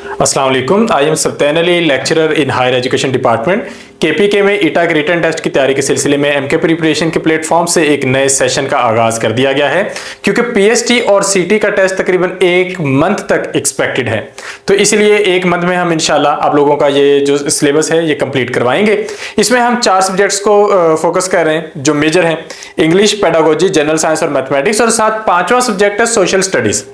अस्सलाम वालेकुम। I am Satyan Ali, lecturer in higher education department KPK में ईटा के रिटन टेस्ट की तैयारी के सिलसिले में एमके प्रिपरेशन के प्लेटफॉर्म से एक नए सेशन का आगाज कर दिया गया है, क्योंकि पीएसटी और सीटी का टेस्ट तकरीबन एक मंथ तक एक्सपेक्टेड है। तो इसलिए एक मंथ में हम इंशाल्लाह आप लोगों का ये जो सिलेबस है ये कंप्लीट करवाएंगे। इसमें हम 4 सब्जेक्ट्स को फोकस कर रहे हैं जो मेजर हैं, इंग्लिश, पेडागोजी, जनरल साइंस और मैथमेटिक्स, और साथ 5वां सब्जेक्ट है सोशल स्टडीज।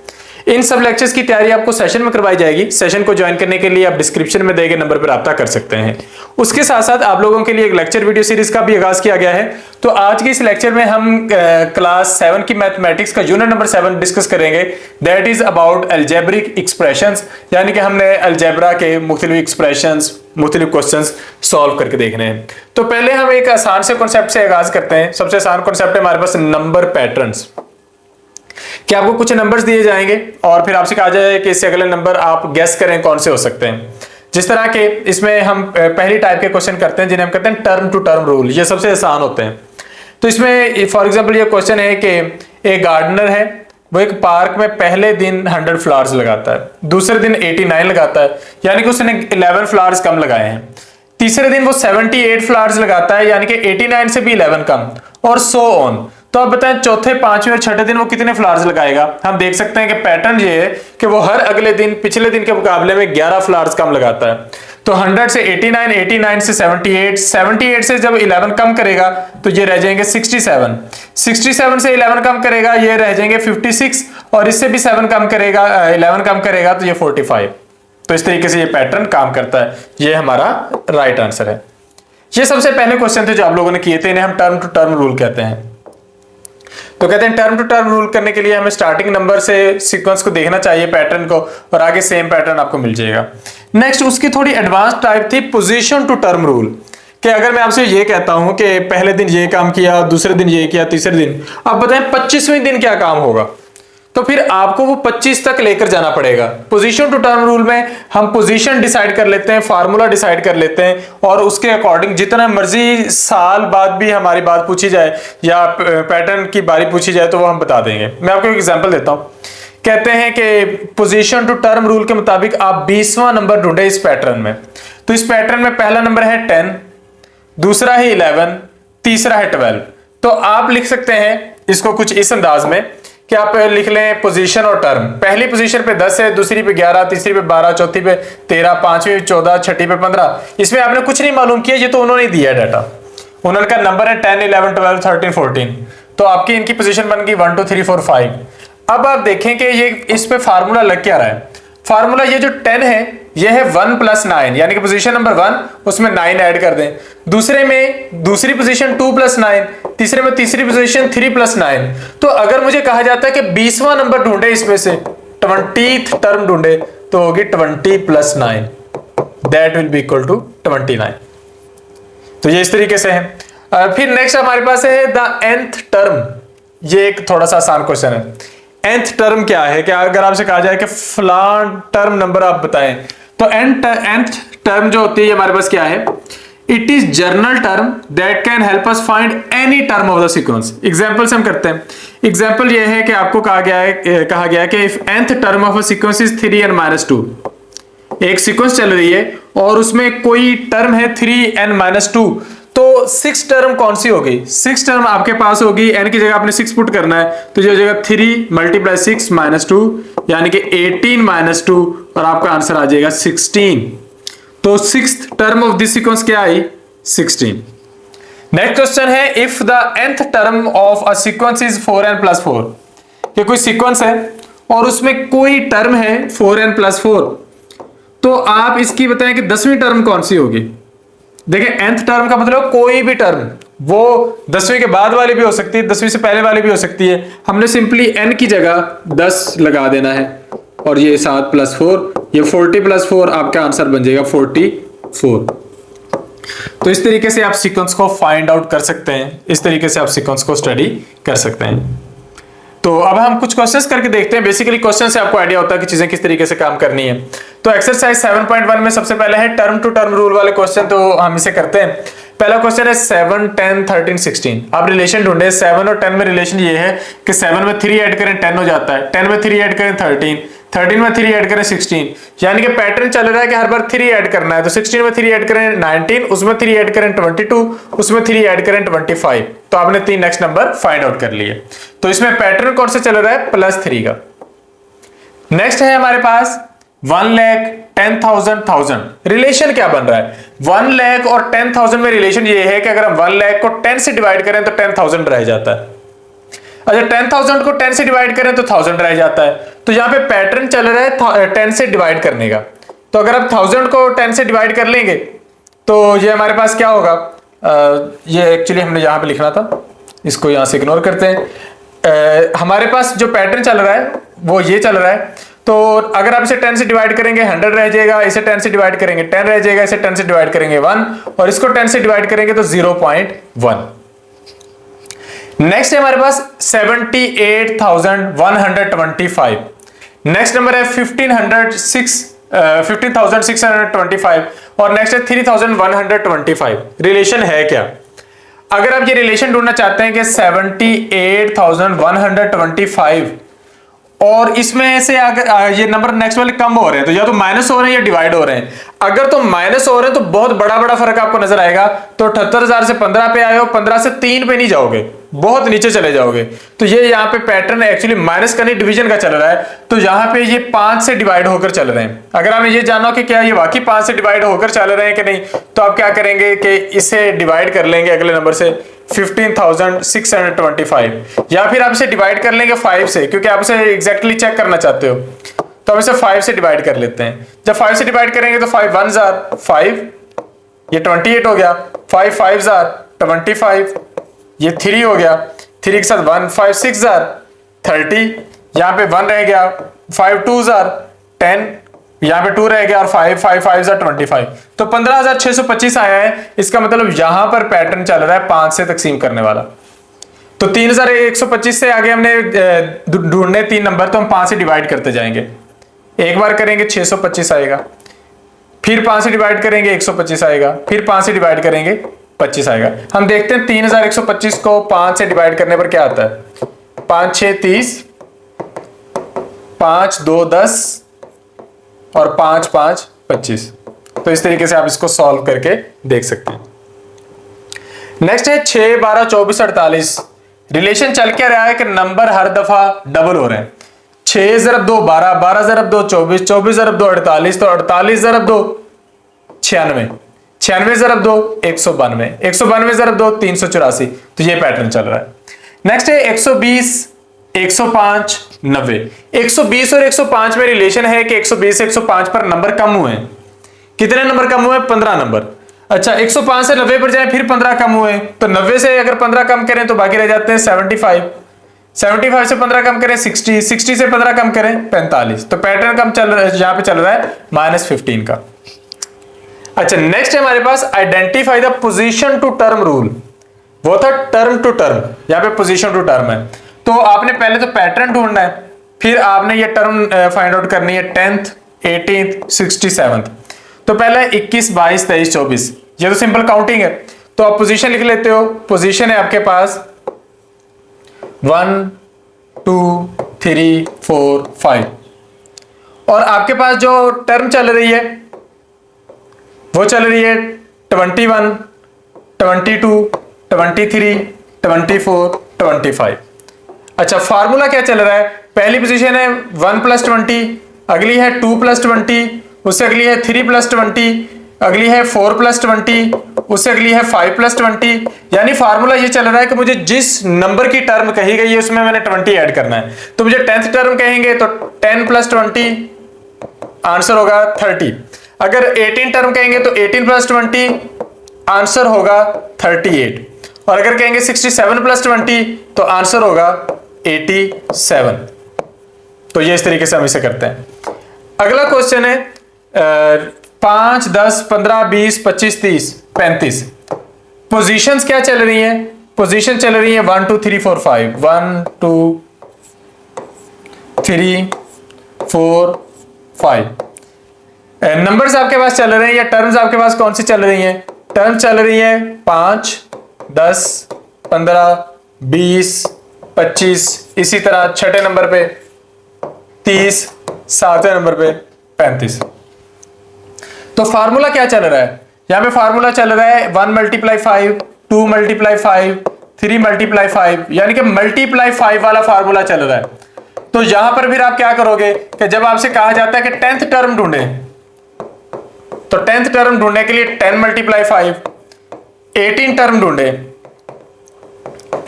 इन सब लेक्चर्स की तैयारी आपको सेशन में करवाई जाएगी। सेशन को ज्वाइन करने के लिए आप डिस्क्रिप्शन में दिए गए नंबर पर राब्ता कर सकते हैं। उसके साथ साथ आप लोगों के लिए एक लेक्चर वीडियो सीरीज का भी आगाज किया गया है। तो आज के इस लेक्चर में हम क्लास 7 की मैथमेटिक्स का यूनिट नंबर 7 डिस्कस करेंगे, that is about algebraic expressions, यानी कि हमने अलजेब्रा के मुख्तलिफ एक्सप्रेशंस, मुख्तलिफ क्वेश्चंस सॉल्व करके देखने हैं। तो पहले हम एक आसान से कॉन्सेप्ट से आगाज करते हैं। सबसे आसान कॉन्सेप्ट है हमारे पास नंबर पैटर्न्स। कि आपको कुछ नंबर्स दिए जाएंगे और फिर आपसे कहा जाए कि इससे अगले नंबर आप गेस करें कौन से हो सकते हैं। जिस तरह के इसमें हम पहली टाइप के क्वेश्चन करते हैं जिन्हें हम कहते हैं टर्म टू टर्म रूल। ये सबसे आसान होते हैं। तो इसमें फॉर एग्जांपल ये क्वेश्चन है कि एक गार्डनर है, वो एक पार्क में पहले दिन 100 फ्लावर्स लगाता है, दूसरे दिन 89 लगाता है, यानी कि उसने 11 फ्लावर्स कम लगाए हैं। तीसरे दिन वो 78 फ्लावर्स लगाता है, यानी कि 89 से भी 11 कम, और सो ऑन। तो आप बताएं चौथे, पांचवें और छठे दिन वो कितने फ्लावर्स लगाएगा। हम देख सकते हैं कि पैटर्न ये है कि वो हर अगले दिन पिछले दिन के मुकाबले में 11 फ्लावर्स कम लगाता है। तो 100 से 89, 89 से 78, 78 से जब 11 कम करेगा तो ये रह जाएंगे 67, 67 से 11 कम करेगा ये रह जाएंगे 56, और इससे भी 7 कम करेगा, 11 कम करेगा तो ये 45। तो इस तरीके से ये पैटर्न काम करता है। ये हमारा राइट आंसर है। ये सबसे पहले क्वेश्चन थे जो आप लोगों ने किए थे, इन्हें हम टर्म टू टर्म रूल कहते हैं। तो कहते हैं टर्म टू टर्म रूल करने के लिए हमें स्टार्टिंग नंबर से सीक्वेंस को देखना चाहिए, पैटर्न को, और आगे सेम पैटर्न आपको मिल जाएगा। नेक्स्ट उसकी थोड़ी एडवांस टाइप थी पोजीशन टू टर्म रूल, कि अगर मैं आपसे ये कहता हूं कि पहले दिन ये काम किया, दूसरे दिन ये किया, तीसरे दिन, अब बताएं 25वें दिन क्या काम होगा, तो फिर आपको वो 25 तक लेकर जाना पड़ेगा। पोजीशन टू टर्म रूल में हम पोजीशन डिसाइड कर लेते हैं, फार्मूला डिसाइड कर लेते हैं, और उसके अकॉर्डिंग जितना मर्जी साल बाद भी हमारी बात पूछी जाए या पैटर्न की बारी पूछी जाए तो वो हम बता देंगे। मैं आपको एक एग्जांपल देता हूं। कहते हैं कि पोजीशन टू टर्म रूल के मुताबिक आप 20वां नंबर ढूंढे इस पैटर्न में। तो इस पैटर्न में पहला नंबर है 10, दूसरा है 11, तीसरा है 12। तो आप लिख सकते हैं इसको कुछ इस अंदाज में कि आप लिख लें पोजीशन और टर्म। पहली पोजीशन पे 10 है, दूसरी पे 11, तीसरी पे 12, चौथी पे 13, पांचवी पे 14, छठी पे 15। इसमें आपने कुछ नहीं मालूम किया, ये तो उन्होंने दिया डाटा। उन्होंने का नंबर है 10, 11, 12, 13, 14। तो आपकी इनकी पोजीशन बन गई 1 2 3 4 5। अब आप देखें कि ये इस पे फार्मूला लग क्या रहा है। फार्मूला ये जो 10 है ये है 1 + 9, यानी कि पोजीशन नंबर 1 उसमें 9 ऐड कर दें। दूसरे में दूसरी पोजीशन 2 + 9, तीसरे में तीसरी पोजीशन 3 + 9। तो अगर मुझे कहा जाता है कि 20वां नंबर ढूंढे, इसमें से 20th टर्म ढूंढे, तो होगी 20 + 9, that will be equal to 29। तो ये इस तरीके से है। फिर नेक्स्ट हमारे पास है द nth टर्म। ये एक थोड़ा सा आसान क्वेश्चन है। nth टर्म क्या है, क्या अगर आपसे कहा जाए कि फलान टर्म नंबर आप बताएं, तो nth टर्म जो होती है हमारे पास क्या है, it is journal term that can help us find any term of the sequence. Example से हम करते हैं। एग्जांपल ये है कि आपको कहा गया है कि if nth term of a sequence is 3n-2। एक सीक्वेंस चल रही है और उसमें कोई टर्म है 3n-2, तो 6 टर्म कौन सी होगी? 6 टर्म आपके पास होगी, n की जगह आपने 6 पुट करना है, तो जो जगह 3 × 6 - 2 यानी कि 18 - 2, और आपका आंसर आ जाएगा 16। तो 6th term of this sequence क्या आई? 16। नेक्स्ट क्वेश्चन है if the nth term of a sequence is 4n+4। ये कोई सीक्वेंस है और उसमें कोई टर्म है 4n+4, तो आप इसकी बताएं कि 10वीं टर्म कौन सी होगी। देखिए nth टर्म का मतलब कोई भी टर्म, वो 10वीं के बाद वाली भी हो सकती है, 10वीं से पहले वाली भी हो सकती है। हमने सिंपली n की जगह 10 लगा देना है, और ये 7 + 4, ये 40 + 4, आपका आंसर बन जाएगा 44। तो इस तरीके से आप सीक्वेंस को फाइंड आउट कर सकते हैं, इस तरीके से आप सीक्वेंस को स्टडी कर सकते हैं। तो अब हम कुछ क्वेश्चंस करके देखते हैं। बेसिकली क्वेश्चन से आपको आइडिया होता है कि चीजें किस तरीके से काम करनी है। तो एक्सरसाइज 7.1 में सबसे पहले है टर्म टू टर्म रूल वाले क्वेश्चन, तो हम इसे करते हैं। पहला क्वेश्चन है 7, 10, 13, 16। आप रिलेशन ढूंढे। 7 और 10 में रिलेशन ये है कि 7 में 3 ऐड करें 10 हो जाता है, 10 में 3 ऐड करें 13, 13 में 3 ऐड करें 16, यानी कि पैटर्न चल रहा है कि हर बार 3 ऐड करना है। तो 16 में 3 ऐड करें 19, उसमें 3 ऐड करें 22, उसमें 3 ऐड करें 25। तो आपने 3 नेक्स्ट नंबर फाइंड आउट कर लिए। तो इसमें पैटर्न कौन सा चल रहा है? +3 का। नेक्स्ट है हमारे पास 1,10,000। रिलेशन क्या बन रहा है? 1 लाख और 10,000 में रिलेशन ये है कि अगर हम 1 लाख को 10 से डिवाइड करें तो 10,000 रह जाता है। अच्छा, 10,000 को 10 से डिवाइड करें तो 1000 रह जाता है। तो यहां पे पैटर्न चल रहा है 10 से डिवाइड करने का। तो अगर आप 1000 को 10 से डिवाइड कर लेंगे तो ये हमारे पास क्या होगा? ये एक्चुअली हमने यहां पे लिखना था, इसको यहां से इग्नोर करते हैं। हमारे पास जो पैटर्न चल रहा है वो ये चल रहा है। तो अगर आप इसे 10 से डिवाइड करेंगे 100 रह जाएगा, इसे 10 से डिवाइड करेंगे 10 रह जाएगा, इसे 10 से डिवाइड करेंगे 1 और इसको 10 से डिवाइड करेंगे तो 0.1। नेक्स्ट है हमारे पास 78,125। नेक्स्ट नंबर है 15,625 और नेक्स्ट है 3,125। रिलेशन है क्या? अगर आप ये रिलेशन ढूंढना चाहते हैं कि 78,125 और इसमें से अगर ये नंबर नेक्स्ट वाले कम हो रहे हैं तो या तो माइनस हो रहे हैं या डिवाइड हो रहे हैं। अगर तो माइनस हो रहे हैं तो बहुत बड़ा फर्क आपको नजर आएगा। तो 78,000 से 15 पे आए हो, 15 से 3 पे नहीं जाओगे, बहुत नीचे चले जाओगे। तो ये यहाँ पे पैटर्न एक्चुअली माइनस का नहीं डिवीजन का चल रहा है। तो यहाँ पे ये 5 से डिवाइड होकर चल रहे हैं। अगर आपने ये जाना कि क्या ये वाकई 5 से डिवाइड होकर चल रहे हैं कि नहीं, तो आप क्या करेंगे कि इसे डिवाइड कर लेंगे अगले नंबर से 15,625, या फिर आप इसे डिवाइड कर लेंगे 5 से, क्योंकि आप इसे एग्जैक्टली चेक करना चाहते हो। तो हम इसे 5 से डिवाइड कर लेते हैं। जब 5 से डिवाइड करेंगे तो 5 1 जार 5, ये 28 हो गया। 5 5 जार 25, ये 3 हो गया। 3 के साथ 1 5 6 जार 30, यहाँ पे 1 रह गया। 5 2 जार 10, यहाँ पे 2 रह गया और 5 5 5 जार 25। तो 15,625 आया है। इसका मतलब यहां पर पैटर्न चल रहा है 5 से तकसीम करने वाला। तो 3,125 से आगे हमने ढूंढने 3 नंबर, तो हम 5 से डिवाइड करते जाएंगे। एक बार करेंगे 625 आएगा, फिर 5 से डिवाइड करेंगे 125 आएगा, फिर 5 से डिवाइड करेंगे 25 आएगा। हम देखते हैं 3,125 को 5 से डिवाइड करने पर क्या आता है। 5 6 30, 5 2 10 और 5 5 25। तो इस तरीके से आप इसको सॉल्व करके देख सकते हैं। नेक्स्ट है 6 12 24 48। रिलेशन चल क्या रहा है कि नंबर हर दफा डबल हो रहे हैं। 6 ज़रब 2 12, 12 ज़रब 2 24, 24 ज़रब 2 48, तो 48 ज़रब 2 96, 96 ज़रब 2 192, 192 ज़रब 2 384। तो ये पैटर्न चल रहा है। नेक्स्ट है 120 105 90। 120 और 105 में रिलेशन है कि 120 से 105 पर नंबर कम हुए हैं। कितने नंबर कम हुए? 15 नंबर। अच्छा, 105 से 90 पर जाए फिर 15 कम हुए, तो 90 से अगर 15 कम करें तो बाकी रह जाते हैं 75, 75 से 15 कम करें 60, 60 से 15 कम करें 45। तो पैटर्न कम चल रहा है, यहां पे चल रहा है -15 का। अच्छा, नेक्स्ट है हमारे पास identify the position to term rule. वो था टर्म टू टर्म, यहां पे पोजीशन टू टर्म है। तो आपने पहले तो पैटर्न ढूंढना है, फिर आपने ये टर्म फाइंड आउट करनी है 10th 18th 67th। तो पहले 21 22 23 24, ये तो सिंपल काउंटिंग है। तो आप पोजीशन लिख लेते हो। पोजीशन है आपके पास 1 2 3 4 5 और आपके पास जो टर्म चल रही है वो चल रही है 21 22 23 24 25। अच्छा, फार्मूला क्या चल रहा है? पहली पोजीशन है 1 + 20, अगली है 2 + 20, उससे अगली है 3 + 20, अगली है 4 + 20, उससे अगली है 5 + 20। यानी फार्मूला ये चल रहा है कि मुझे जिस नंबर की टर्म कही गई है उसमें मैंने 20 ऐड करना है। तो मुझे 10th टर्म कहेंगे तो 10 + 20 आंसर होगा 30। अगर 18 टर्म कहेंगे तो 18 + 20 आंसर होगा 38। और अगर कहेंगे 67 + 20 तो आंसर होगा 87। तो ये इस तरीके से हम इसे करते हैं। अगला क्वेश्चन है 5 10 15 20 25 30 35। पोजीशंस क्या चल रही हैं? पोजीशन चल रही है 1 2 3 4 5, 1 2 3 4 5। नंबर्स आपके पास चल रहे हैं या टर्म्स आपके पास कौन सी चल रही हैं? टर्म चल रही है 5 10 15 20 25, इसी तरह छठे नंबर पे 30 7वें नंबर पे 35। तो फार्मूला क्या चल रहा है, यहां पे फार्मूला चल रहा है 1 मल्टीप्लाई 5, 2 मल्टीप्लाई 5, 3 मल्टीप्लाई 5, यानी कि मल्टीप्लाई 5 वाला फार्मूला चल रहा है। तो यहां पर फिर आप क्या करोगे कि जब आपसे कहा जाता है कि 10th टर्म ढूंढे, तो 10th टर्म ढूंढने के लिए 10 मल्टीप्लाई 5, 18 टर्म ढूंढे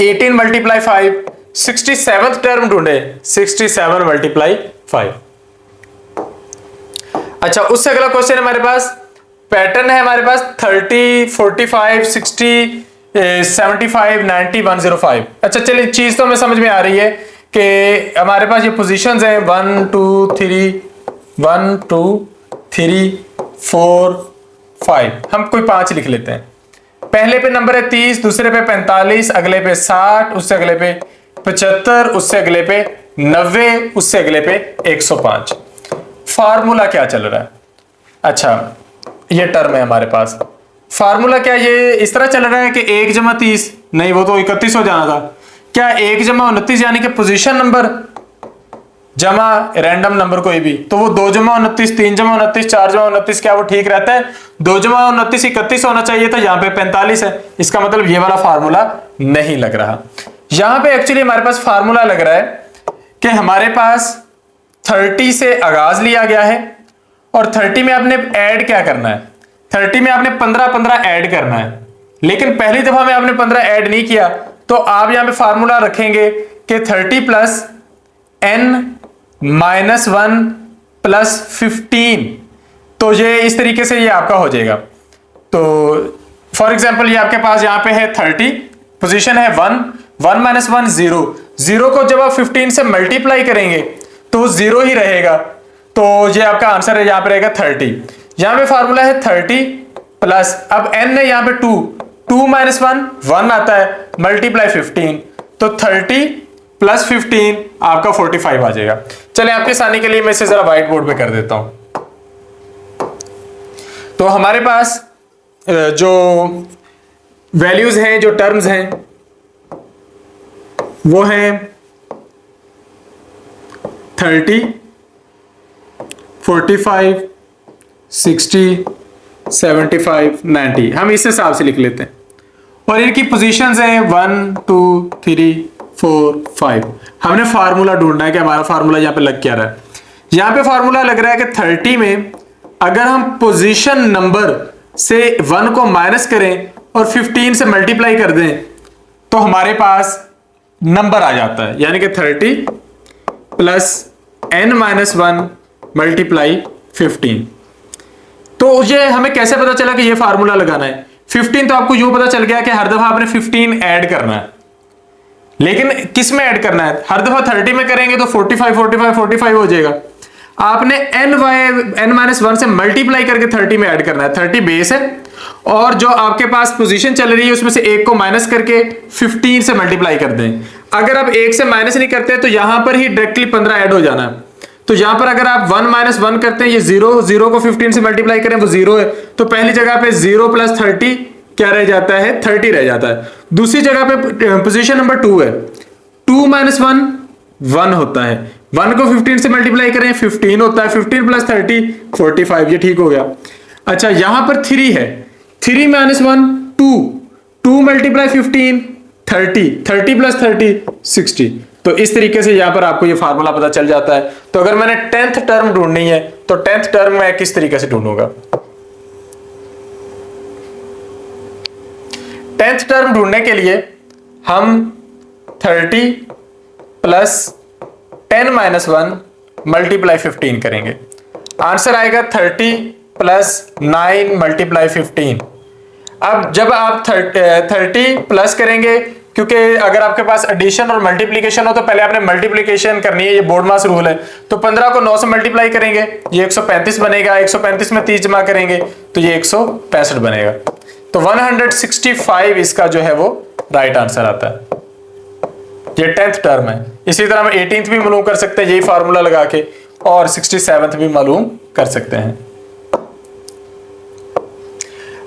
18 मल्टीप्लाई 5, 67th टर्म ढूंढे 67 मल्टीप्लाई 5। अच्छा, उससे अगला क्वेश्चन हमारे पास पैटर्न है, हमारे पास 30, 45, 60, 75, 90, 105। अच्छा चलिए, चीज तो हमें समझ में आ रही है कि हमारे पास ये पोजीशंस हैं 1 2 3, 1 2 3 4 5, हम कोई 5 लिख लेते हैं। पहले पे नंबर है 30, दूसरे पे 45, अगले पे 60, उससे अगले पे 75, उससे अगले पे 90, उससे अगले पे 105। फार्मूला क्या चल रहा है? अच्छा, ये टर्म है हमारे पास। फार्मूला क्या ये इस तरह चल रहा है कि 1 जमा 30, नहीं वो तो 31 हो जाना था। क्या 1 जमा 29 यानी कि पोजीशन नंबर जमा रैंडम नंबर कोई भी, तो वो 2 जमा 29, 3 जमा 29, 4 जमा 29, क्या वो ठीक रहता है? 2 जमा 29 31 होना चाहिए था, यहाँ पे 45 है। इसका मतलब ये वाला फार्मूला नहीं लग रहा। यहां पे एक्चुअली हमारे पास फार्मूला लग रहा है कि हमारे पास 30 से आगाज लिया गया है और 30 में आपने ऐड क्या करना है, 30 में आपने 15 ऐड करना है। लेकिन पहली दफा में आपने 15 ऐड नहीं किया, तो आप यहां पे फार्मूला रखेंगे कि 30 प्लस n माइनस 1 प्लस 15, तो ये इस तरीके से ये आपका हो जाएगा। तो फॉर एग्जाम्पल ये आपके पास यहां पे है 30, पोजीशन है 1 माइनस 1 0, 0 को जब आप 15 से मल्टीप्लाई करेंगे तो 0 ही रहेगा, तो ये आपका आंसर है, यहां पे रहेगा 30। यहां पे फार्मूला है 30 प्लस, अब n है यहां पे 2 माइनस 1 आता है, मल्टीप्लाई 15, तो 30 प्लस 15 आपका 45 आ जाएगा। चले आपके आसानी के लिए मैं इसे जरा व्हाइट बोर्ड पे कर देता हूं। तो हमारे पास जो वैल्यूज हैं, जो टर्म्स हैं, वो हैं 30, 45, 60, 75, 90, हम इस हिसाब से लिख लेते हैं। और इनकी पोजीशंस हैं 1 2 3 4 5। हमने फार्मूला ढूंढना है कि हमारा फार्मूला यहां पे लग क्या रहा है। यहां पे फार्मूला लग रहा है कि 30 में अगर हम पोजीशन नंबर से 1 को माइनस करें और 15 से मल्टीप्लाई कर दें तो हमारे पास नंबर आ जाता है, यानी कि 30 प्लस n माइनस 1 मल्टीप्लाई 15। तो ये हमें कैसे पता चला कि ये फार्मूला लगाना है? 15 तो आपको यूं पता चल गया कि हर दफा आपने 15 ऐड करना है, लेकिन किस में ऐड करना है? हर दफा 30 में करेंगे तो 45 45 45 हो जाएगा। आपने n माइनस 1 से मल्टीप्लाई करके 30 में ऐड करना है। 30 बेस है और जो आपके पास पोजीशन चल रही है उसमें से एक को माइनस करके 15 से मल्टीप्लाई कर दें। अगर आप एक से माइनस नहीं करते तो यहां पर ही डायरेक्टली 15 ऐड हो जाना है। तो यहां पर अगर आप 1 माइनस 1 करते हैं, ये 0 को 15 से मल्टीप्लाई करें वो 0 है, तो पहली जगह पे 0 प्लस 30 क्या रह जाता है? 30 रह जाता है। दूसरी जगह पे पोजीशन नंबर 2 है, 2 माइनस 1 होता है, 1 को 15 से मल्टीप्लाई करें 15 होता है, 15 प्लस 30 45, ये ठीक हो गया। अच्छा, यहां पर 3 है, 3 माइनस 1 2 मल्टीप्लाई 15 30 प्लस 30 60। तो इस तरीके से यहां पर आपको ये फार्मूला पता चल जाता है। तो अगर मैंने 10th टर्म ढूंढनी है तो 10th टर्म मैं किस तरीके से ढूंढूंगा? 10th टर्म ढूंढने के लिए हम 30 प्लस 10 माइनस 1 मल्टीप्लाई 15 करेंगे। आंसर आएगा 30 प्लस 9 मल्टीप्लाई 15। अब जब आप 30 प्लस करेंगे, क्योंकि अगर आपके पास एडिशन और मल्टीप्लिकेशन हो तो पहले आपने मल्टीप्लिकेशन करनी है, ये बोर्ड मास रूल है। तो 15 को 9 से मल्टीप्लाई करेंगे, ये 135 बनेगा, 135 में 30 जमा करेंगे तो ये 165 बनेगा। तो 165 इसका जो है वो राइट आंसर आता है। ये 10th टर्म है। इसी तरह हम 18th भी मालूम कर सकते हैं यही फार्मूला लगा के, और 67th भी मालूम कर सकते हैं।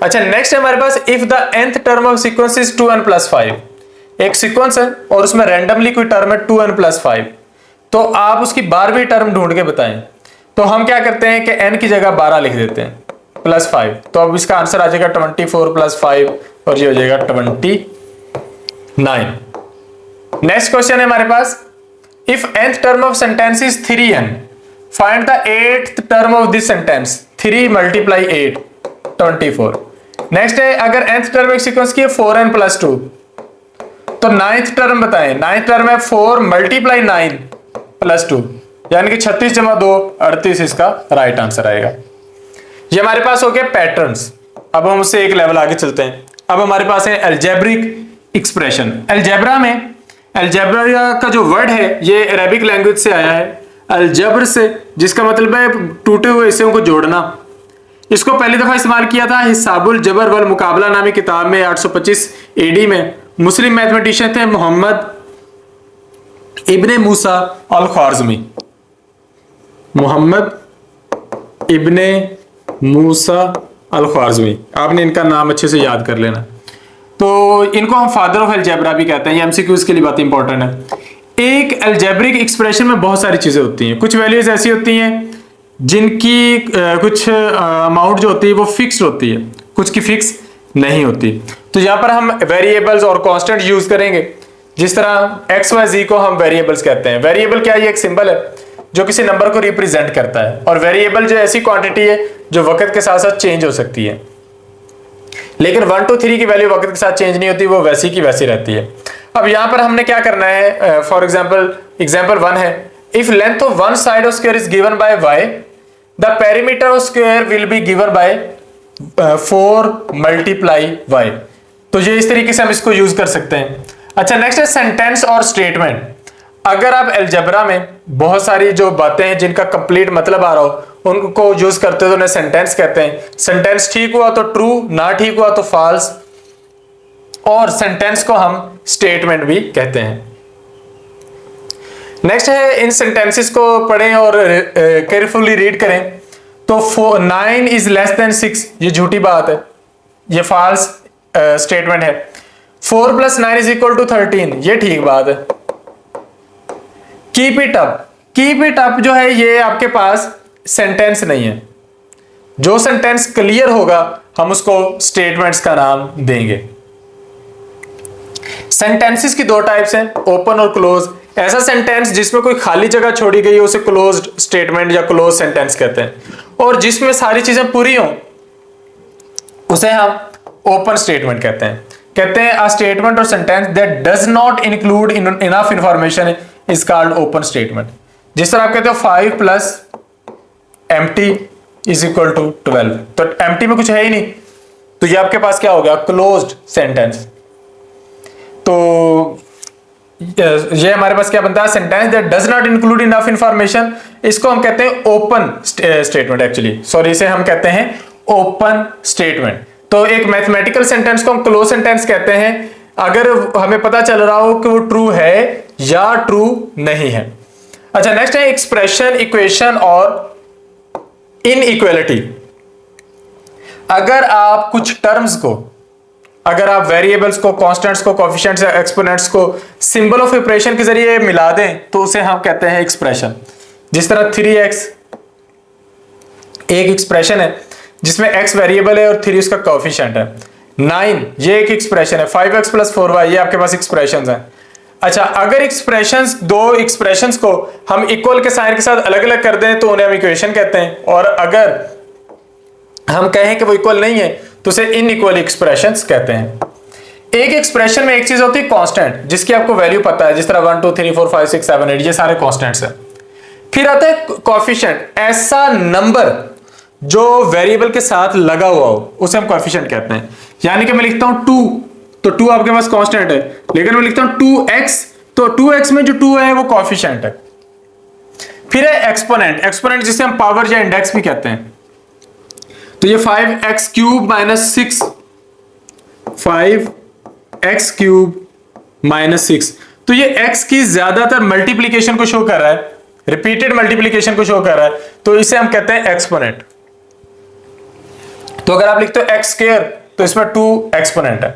अच्छा, नेक्स्ट है हमारे पास if the nth term of sequence is 2n plus 5। एक सीक्वेंस है और उसमें रैंडमली कोई टर्म है 2n प्लस 5, तो आप उसकी 12वीं टर्म ढूंढ के बताएं। तो हम क्या करते हैं कि n की जगह 12 लिख देते हैं प्लस 5, तो अब इसका आंसर आ जाएगा 24 प्लस 5 और ये हो जाएगा 29। नेक्स्ट क्वेश्चन है हमारे पास, if nth term of sentence is 3n, find the 8th term of this sentence. 3 multiply 8 24। Next है, अगर nth टर्म एक सीक्वेंस की है 4n प्लस 2, तो 9th टर्म बताएं। 9th टर्म है 4 मल्टीप्लाई 9 प्लस 2, यानी कि 36 जमा 2 38 इसका राइट आंसर आएगा। ये हमारे पास हो गया पैटर्न्स। अब हम उससे एक लेवल आगे चलते हैं। अब हमारे पास है अलजेब्रिक एक्सप्रेशन। अलजेब्रा का जो वर्ड है ये अरेबिक लैंग्वेज से आया है, अलजब्र से, जिसका मतलब है टूटे हुए हिस्सों को जोड़ना। इसको पहली दफा इस्तेमाल किया था हिसाबुल जबर वल मुकाबला नामी किताब में 825 एडी में। मुस्लिम मैथमेटिशियन थे मोहम्मद इब्ने मूसा अल ख्वारिज़मी। मोहम्मद इब्ने मूसा अल ख्वारिज़मी, आपने इनका नाम अच्छे से याद कर लेना। तो इनको हम फादर ऑफ अलजेब्रा भी कहते हैं। ये एमसीक्यूज के लिए बात इंपॉर्टेंट है। एक अलजेब्रिक एक्सप्रेशन में बहुत सारी चीजें होती हैं। कुछ वैल्यूज ऐसी होती हैं जिनकी कुछ अमाउंट जो होती है वो फिक्स्ड होती है, कुछ की फिक्स नहीं होती। तो यहाँ पर हम वेरिएबल्स और कांस्टेंट यूज करेंगे। जिस तरह एक्स वाई जी को हम वेरिएबल्स कहते हैं। वेरिएबल क्या है? ये एक सिंबल है जो किसी नंबर को रिप्रेजेंट करता है, और वेरिएबल जो ऐसी क्वांटिटी है जो वक्त के साथ साथ चेंज हो सकती है। लेकिन 1 2 3 की वैल्यू वक्त के साथ चेंज नहीं होती, वो वैसी की वैसी रहती है। अब यहां पर हमने क्या करना है, फॉर एग्जाम्पल 1 है, if length of one side of square is given by y, the perimeter of square will be given by 4 multiply y। तो ये इस तरीके से हम इसको यूज कर सकते हैं। अच्छा, नेक्स्ट है सेंटेंस और स्टेटमेंट। अगर आप अलजेब्रा में बहुत सारी जो बातें हैं जिनका कंप्लीट मतलब आ रहा हो उनको यूज करते हो तो उन्हें सेंटेंस कहते हैं। सेंटेंस ठीक हुआ तो ट्रू, ना ठीक हुआ तो फॉल्स, और सेंटेंस को हम स्टेटमेंट भी कहते हैं। नेक्स्ट है, इन सेंटेंसेस को पढ़ें और केयरफुली रीड करें। तो 9 इज लेस देन 6, ये झूठी बात है, ये फॉल्स स्टेटमेंट है। 4 प्लस 9 इज इक्वल टू 13, ये ठीक बात है। कीप इट अप जो है ये आपके पास सेंटेंस नहीं है। जो सेंटेंस क्लियर होगा हम उसको स्टेटमेंट्स का नाम देंगे। सेंटेंसेस की दो टाइप्स हैं, ओपन और क्लोज। ऐसा सेंटेंस जिसमें कोई खाली जगह छोड़ी गई है उसे क्लोज्ड स्टेटमेंट या क्लोज सेंटेंस कहते हैं, और जिसमें सारी चीजें पूरी हों उसे हम ओपन स्टेटमेंट कहते हैं। अ स्टेटमेंट और sentence that does not include enough information is called open statement. जिस तरह आप कहते हो 5 plus empty is equal to 12, तो एम्प्टी में कुछ है ही नहीं, तो ये आपके पास क्या हो गया? Closed sentence. तो ये हमारे पास क्या बनता है? Sentence that does not include enough information, इसको हम कहते हैं ओपन स्टेटमेंट। एक्चुअली सॉरी, इसे हम कहते हैं ओपन स्टेटमेंट। तो एक मैथमेटिकल सेंटेंस को हम क्लोज सेंटेंस कहते हैं अगर हमें पता चल रहा हो कि वो ट्रू है या ट्रू नहीं है। अच्छा, नेक्स्ट है एक्सप्रेशन, इक्वेशन और इनइक्वालिटी। अगर आप कुछ टर्म्स को, अगर आप वेरिएबल्स को, कांस्टेंट्स को, कोएफिशिएंट्स या एक्सपोनेंट्स को सिंबल ऑफ ऑपरेशन के जरिए मिला दें तो उसे हम कहते हैं एक्सप्रेशन। जिस तरह 3x एक एक्सप्रेशन है जिसमें x वेरिएबल है और 3 उसका कोएफिशिएंट है। 9 ये एक एक्सप्रेशन है। 5x प्लस 4y ये आपके पास एक्सप्रेशंस हैं। अच्छा, अगर एक्सप्रेशंस, दो एक्सप्रेशंस को हम इक्वल के साइन के साथ अलग अलग कर दें तो उन्हें हम इक्वेशन कहते हैं, और अगर हम कहें कि वो इक्वल नहीं है तो उसे इनइक्वल एक्सप्रेशंस कहते हैं। एक एक्सप्रेशन में एक चीज होती है कांस्टेंट, जिसकी आपको वैल्यू पता है, जिस तरह 1 2 3 4 5 6 7 8 ये सारे कांस्टेंट्स हैं। फिर आता है कोएफिशिएंट, ऐसा नंबर जो वेरिएबल के साथ लगा हुआ हो उसे हम कोएफिशिएंट कहते हैं। यानी कि मैं लिखता हूं 2, तो 2 आपके पास कांस्टेंट है, लेकिन मैं लिखता हूं 2x, तो 2x में जो 2 है वो कोएफिशिएंट है। फिर है एक्सपोनेंट जिसे हम पावर या इंडेक्स भी कहते हैं। तो ये 5x cube minus 6, 5x cube minus 6, तो ये x की ज्यादातर मल्टीप्लीकेशन को शो कर रहा है, रिपीटेड मल्टीप्लीकेशन को शो कर रहा है, तो इसे हम कहते हैं एक्सपोनेंट। तो अगर आप लिखते हो x स्क्वायर तो इसमें 2 एक्सपोनेंट है।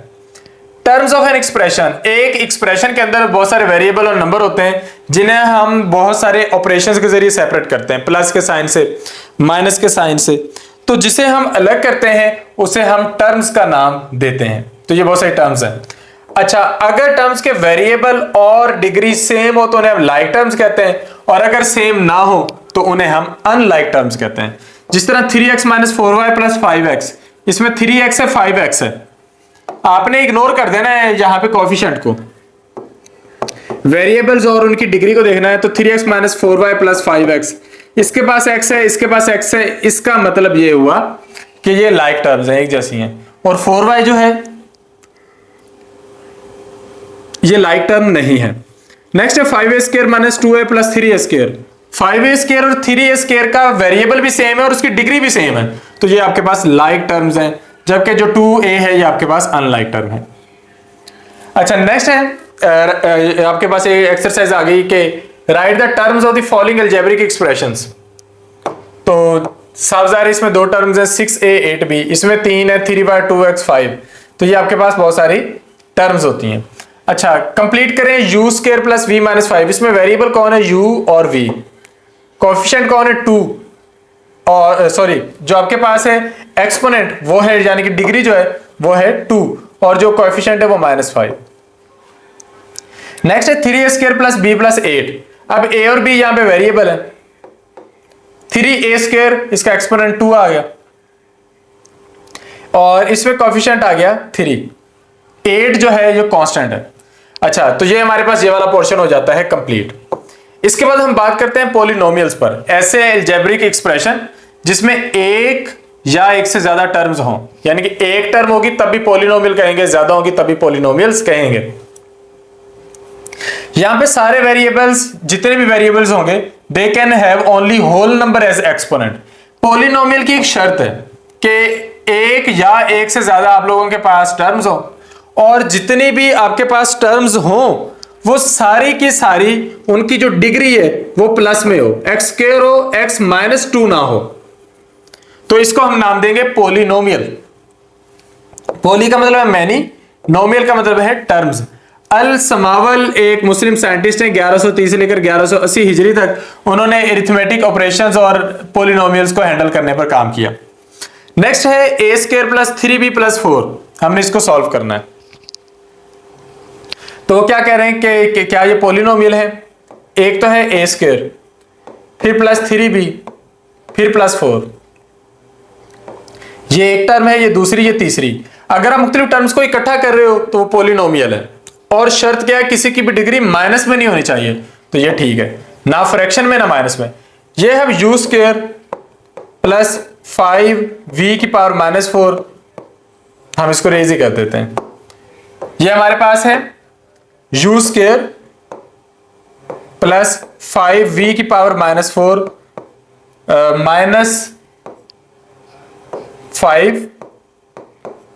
टर्म्स ऑफ एन एक्सप्रेशन, एक एक्सप्रेशन के अंदर बहुत सारे वेरिएबल और नंबर होते हैं जिन्हें हम बहुत सारे ऑपरेशंस के जरिए सेपरेट करते हैं, प्लस के साइन से, माइनस के साइन से। तो जिसे हम अलग करते हैं उसे हम टर्म्स का नाम देते हैं। तो ये बहुत सारे टर्म्स हैं। अच्छा, अगर टर्म्स के वेरिएबल और डिग्री सेम हो तो उन्हें हम लाइक टर्म्स कहते हैं, और अगर सेम ना हो तो उन्हें हम अनलाइक टर्म्स कहते हैं। जिस तरह 3x - 4y + 5x, इसमें 3x है 5x है, आपने इग्नोर कर देना है यहां पे कोएफिशिएंट को, वेरिएबल्स और उनकी डिग्री को देखना है। तो 3x - 4y + 5x, इसके पास x है, इसके पास x है, इसका मतलब ये हुआ कि ये लाइक टर्म्स हैं, एक जैसी हैं। और 4y जो है ये लाइक टर्म नहीं है। नेक्स्ट है 5a² - 2a + 3a²। 5a² और 3a² का वेरिएबल भी सेम है और उसकी डिग्री भी सेम है, तो ये आपके पास लाइक टर्म्स हैं, जबकि जो 2a है ये आपके पास अनलाइक टर्म है। अच्छा, नेक्स्ट है आपके पास एक एक्सरसाइज आ गई कि right the terms of the following algebraic expressions. तो साफ ज़ाहिर इसमें दो टर्म्स हैं 6a 8b, इसमें 3 है 3/2x 5। तो ये आपके पास बहुत सारी टर्म्स होती हैं। अच्छा, कंप्लीट करें u² + v - 5। इसमें वेरिएबल कौन है? u और v। कोएफिशिएंट कौन है? 2। और सॉरी, जो आपके पास है एक्सपोनेंट वो है, यानी कि डिग्री जो है वो है 2, और जो कोएफिशिएंट है वो -5। नेक्स्ट है 3a² + b + 8। अब a और b यहां पे वेरिएबल है। 3a², इसका एक्सपोनेंट 2 आ गया, और इसमें कोएफिशिएंट आ गया 3। 8 जो है ये कांस्टेंट है। अच्छा, तो ये हमारे पास ये वाला पोर्शन हो जाता है कंप्लीट। इसके बाद हम बात करते हैं पॉलिनोमियल्स पर, ऐसे अलजेब्रिक एक्सप्रेशन जिसमें एक या एक से ज्यादा टर्म्स हों, यानी कि एक टर्म होगी तब भी पॉलिनोमियल कहेंगे, ज्यादा होगी तब भी पॉलिनोमियल्स कहेंगे। यहां पे सारे वेरिएबल्स, जितने भी वेरिएबल्स होंगे, they can have only whole number as exponent. Polynomial की एक शर्त है कि एक या एक से ज्यादा आप लोगों के पास टर्म्स हो, और जितनी भी आपके पास टर्म्स हो वो सारी की सारी उनकी जो डिग्री है वो प्लस में हो, x² हो, x - 2 ना हो, तो इसको हम नाम देंगे पॉलिनोमियल। पॉली का मतलब है मैनी, नोमियल का मतलब है टर्म्स। अल समावल एक मुस्लिम साइंटिस्ट हैं, 1130 से लेकर 1180 हिजरी तक उन्होंने अरिथमेटिक ऑपरेशंस और पॉलिनोमियल्स को हैंडल करने पर काम किया। नेक्स्ट है a² + 3b + 4। हमने इसको सॉल्व करना है। तो क्या कह रहे हैं कि क्या ये पॉलिनोमियल है? एक तो है a², फिर +3b, फिर +4। ये एक टर्म है, ये दूसरी, ये तीसरी। अगर आप मुख्तलिफ टर्म्स को इकट्ठा कर रहे हो तो वो पॉलिनोमियल है। और शर्त क्या है? किसी की भी डिग्री माइनस में नहीं होनी चाहिए, तो ये ठीक है, ना फ्रैक्शन में ना माइनस में। ये है u² + 5v⁻⁻4। हम इसको रेज ही कर देते हैं। ये हमारे पास है u² + 5v⁻⁻4 -5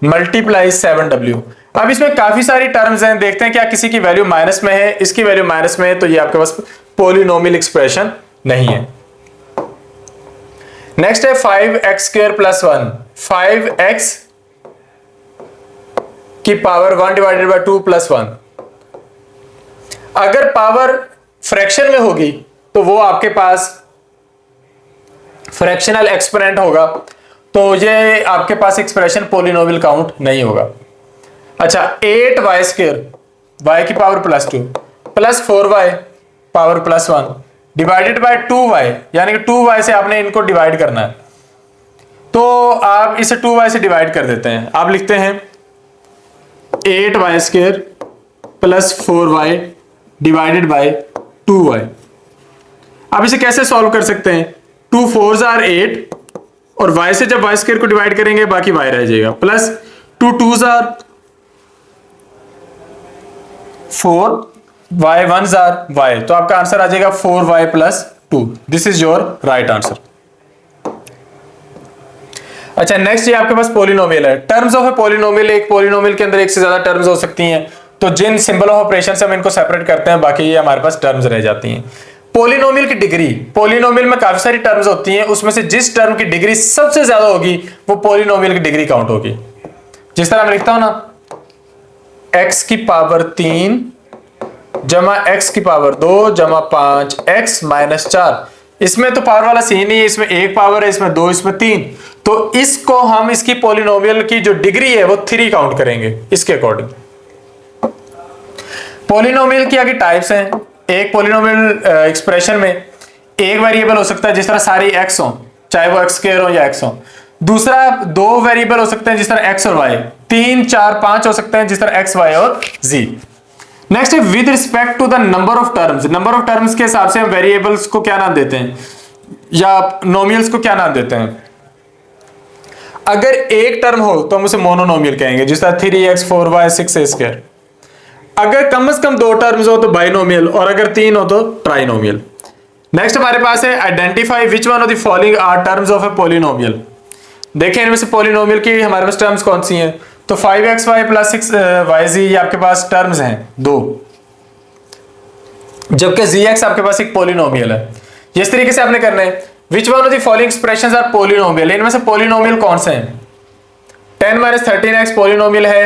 × 7w। अब इसमें काफी सारी टर्म्स हैं, देखते हैं क्या किसी की वैल्यू माइनस में है, इसकी वैल्यू माइनस में है, तो ये आपके पास पॉलिनोमियल एक्सप्रेशन नहीं है। नेक्स्ट है 5x² + 1। 5x⁻1 / 2 + 1। अगर पावर फ्रैक्शन में होगी तो वो आपके पास फ्रैक्शनल एक्सपोनेंट होगा, तो ये आपके पास एक्सप्रेशन पॉलिनोमियल काउंट नहीं होगा। अच्छा, 8y² y⁻+2 + 4y⁻+1 divided by 2y, यानी कि 2y से आपने इनको डिवाइड करना है। तो आप इसे 2y से डिवाइड कर देते हैं। आप लिखते हैं 8y² + 4y divided by 2y। आप इसे कैसे सॉल्व कर सकते हैं? 2 4s are 8, और y से जब y² को डिवाइड करेंगे बाकी y रह जाएगा, plus 2 2s are 4, y 1s are y, तो आपका आंसर आ जाएगा 4y + 2। This is your right answer. अच्छा, नेक्स्ट ये आपके पास पॉलिनोमियल है। टर्म्स ऑफ ए पॉलिनोमियल, एक पॉलिनोमियल के अंदर एक से ज्यादा टर्म्स हो सकती हैं, तो जिन सिंबल ऑफ ऑपरेशन से हम इनको सेपरेट करते हैं बाकी ये हमारे पास टर्म्स रह जाती हैं। पॉलिनोमियल की डिग्री, पॉलिनोमियल में काफी सारी टर्म्स होती हैं, उसमें से जिस टर्म की डिग्री सबसे ज्यादा होगी वो पॉलिनोमियल की डिग्री काउंट होगी। जिस तरह मैं लिखता हूं ना, x⁻3 जमा एक्स की पावर 2 जमा 5 एक्स माइनस 4। इसमें तो पावर वाला सीन नहीं है, इसमें एक पावर है, इसमें 2, इसमें 3। तो इसको हम इसकी पॉलिनोमियल की जो डिग्री है वो 3 काउंट करेंगे इसके अकॉर्डिंग। पॉलिनोमियल की आगे टाइप्स हैं। एक पॉलिनोमियल एक्सप्रेशन में एक वेरिएबल हो सकता है जिस तरह सारी एक्स हो, चाहे वो एक्स स्क्वायर हो या एक्स हो। दूसरा 2 वेरिएबल हो सकते हैं जिस तरह एक्स और वाई। 3, 4, 5 हो सकते हैं जिस तरह एक्स, वाई और जी। नेक्स्ट है with respect to the number of terms. Number of terms के हिसाब से हम वेरिएबल्स को क्या नाम देते हैं या नोमियल्स को क्या नाम देते हैं। अगर एक टर्म हो तो हम उसे मोनोनोमियल कहेंगे, जिस तरह 3x 4y 6a²। अगर कम से कम 2 टर्म्स हो तो बाइनोमियल, और अगर 3 हो तो ट्राइनोमियल। नेक्स्ट हमारे पास है identify which one of the following are terms of a polynomial. देखें इनमें से पॉलिनोमियल की हमारे पास टर्म्स कौन सी हैं। तो 5xy प्लस 6yz ये आपके पास टर्म्स हैं 2, जबकि zx आपके पास एक पॉलिनोमियल है। इस तरीके से आपने करना है which one of the following expressions are polynomial. इनमें से पॉलिनोमियल कौन से हैं। 10 - 13x पॉलिनोमियल है,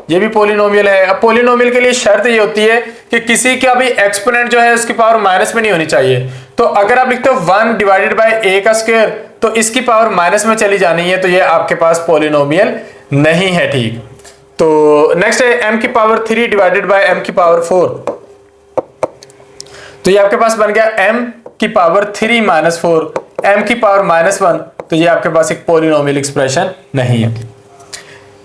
ये भी पॉलिनोमियल है। अब पॉलिनोमियल के लिए शर्त ये होती है कि किसी का भी एक्सपोनेंट जो है उसकी पावर माइनस में नहीं होनी चाहिए। तो अगर आप लिखते हो 1 डिवाइडेड बाय a का स्क्वायर तो इसकी पावर माइनस में चली जानी है, तो ये आपके पास पॉलिनोमियल नहीं है। ठीक, तो नेक्स्ट है m की पावर 3 डिवाइडेड बाय m की पावर 4। तो ये आपके पास बन गया m की पावर 3 - 4 m की पावर -1। तो ये आपके पास एक पॉलिनोमियल एक्सप्रेशन नहीं है।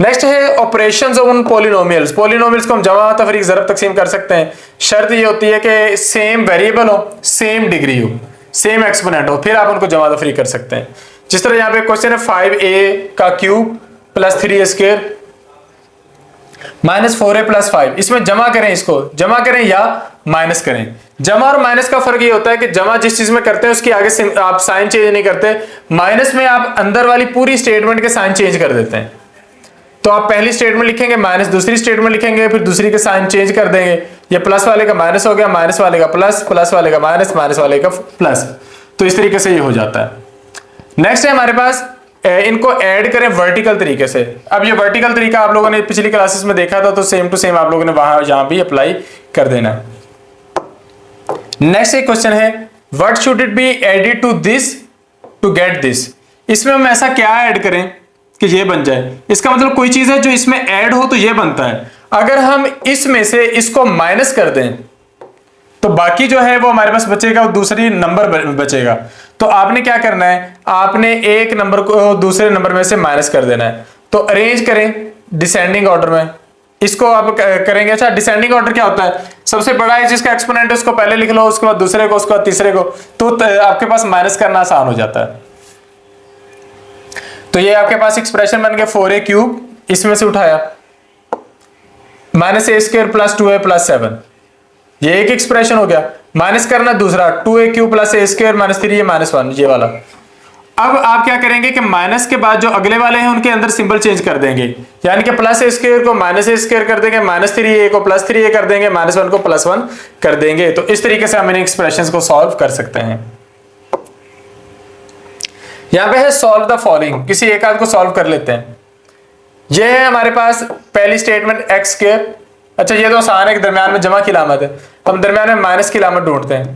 नेक्स्ट है ऑपरेशंस ऑन पॉलिनोमियल्स। पॉलिनोमियल्स को हम जमा, तफरीक, ज़रब, तकसीम कर सकते हैं। शर्त ये होती है कि सेम वेरिएबल हो, सेम डिग्री हो, सेम एक्सपोनेंट हो, फिर आप उनको जमा तफरीक कर सकते हैं। जिस तरह यहाँ पे क्वेश्चन है 5a का cube plus 3a square minus 4a plus 5। इसमें जमा करें, इसको जमा करें या माइनस करें। जमा और माइनस का फर्क ये होता है कि जमा जिस चीज में करते हैं उसकी आगे आप साइन चेंज नहीं करते, माइनस में आप अंदर वाली पूरी स्टेटमेंट के साइन चेंज कर देते हैं। तो आप पहली स्टेटमेंट लिखेंगे माइनस, दूसरी स्टेटमेंट लिखेंगे, फिर दूसरी के साइन चेंज कर देंगे। ये प्लस वाले का माइनस हो गया, माइनस वाले का प्लस, प्लस वाले का माइनस, माइनस वाले का प्लस। तो इस तरीके से ये हो जाता है। नेक्स्ट है हमारे पास इनको ऐड करें वर्टिकल तरीके से। अब ये वर्टिकल तरीका आप लोगों ने पिछली क्लासेस में देखा था, तो सेम टू सेम आप लोगों ने वहां यहां भी अप्लाई कर देना। नेक्स्ट एक क्वेश्चन है what should it be added to this to get this. इसमें हम ऐसा क्या ऐड करें कि ये बन जाए। इसका मतलब कोई चीज है जो इसमें ऐड हो तो ये बनता है। अगर हम इसमें से इसको माइनस कर दें तो बाकी जो है वो हमारे पास बचेगा, वो दूसरी नंबर बचेगा। तो आपने क्या करना है, आपने एक नंबर को दूसरे नंबर में से माइनस कर देना है। तो अरेंज करें डिसेंडिंग ऑर्डर में, इसको आप करेंगे। अच्छा, डिसेंडिंग ऑर्डर क्या होता है, सबसे बड़ा है जिसका एक्सपोनेंट है उसको पहले लिख लो, उसके बाद दूसरे को, उसके बाद तीसरे को, तो आपके पास माइनस करना आसान हो जाता है। तो ये आपके पास एक्सप्रेशन बन गया 4a क्यूब, इसमें से उठाया minus a square plus 2a plus 7। ये एक एक्सप्रेशन हो गया। माइनस करना दूसरा 2a cube plus a square minus 3a minus 1, ये वाला। अब आप क्या करेंगे कि माइनस के बाद जो अगले वाले हैं उनके अंदर सिंबल चेंज कर देंगे, यानी कि प्लस a स्क्वायर को माइनस a स्क्वायर कर देंगे, माइनस 3a को प्लस 3a कर देंगे, माइनस 1 को प्लस 1 कर देंगे। तो इस तरीके से हम इन एक्सप्रेशंस को सॉल्व कर सकते हैं। यहां पे है सॉल्व द फॉलोइंग, किसी एक आध को सॉल्व कर लेते हैं। ये है हमारे पास पहली स्टेटमेंट एक्स स्क्वायर। अच्छा, ये तो आसान है कि दरम्यान में जमा की अलामत है, हम दरम्यान में माइनस की अलामत ढूंढते हैं।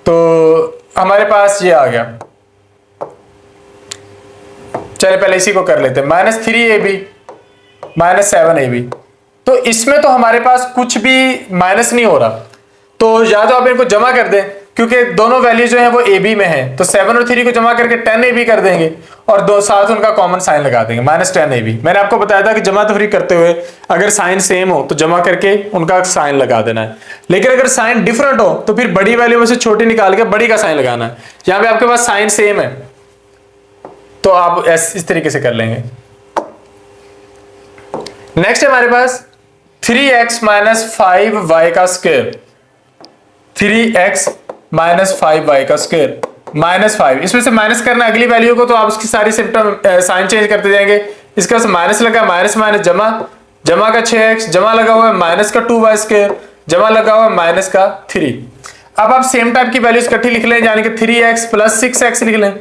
तो हमारे पास ये आ गया। चलिए पहले इसी को कर लेते हैं, माइनस 3ab माइनस 7ab। तो इसमें तो हमारे पास कुछ भी माइनस नहीं हो रहा, तो या तो आप इनको जमा कर दें, क्योंकि दोनों वैल्यू जो है वो ए बी में है। तो 7 और 3 को जमा करके 10ab कर देंगे और दो साथ उनका कॉमन साइन लगा देंगे, माइनस 10ab। मैंने आपको बताया था कि जमा तफरीक करते हुए अगर साइन सेम हो तो जमा करके उनका साइन लगा देना है, लेकिन अगर साइन डिफरेंट हो तो फिर बड़ी वैल्यू में से छोटी निकाल के बड़ी का साइन लगाना है। यहां पे आपके पास साइन सेम है तो आप इस तरीके से कर लेंगे। नेक्स्ट है हमारे पास 3x माइनस 5y का स्क्वायर, 3x माइनस 5y का स्क्वायर माइनस 5। इसमें से माइनस करना अगली वैल्यू को, तो आप उसकी सारी सिम्टम साइन चेंज करते जाएंगे। इसके पास माइनस लगा, माइनस माइनस जमा, जमा का 6x, जमा लगा हुआ है माइनस का 2y स्क्वायर, जमा लगा हुआ है माइनस का 3। अब आप सेम टाइप की वैल्यूज इकट्ठी लिख लें, यानी कि 3x प्लस 6x लिख लें,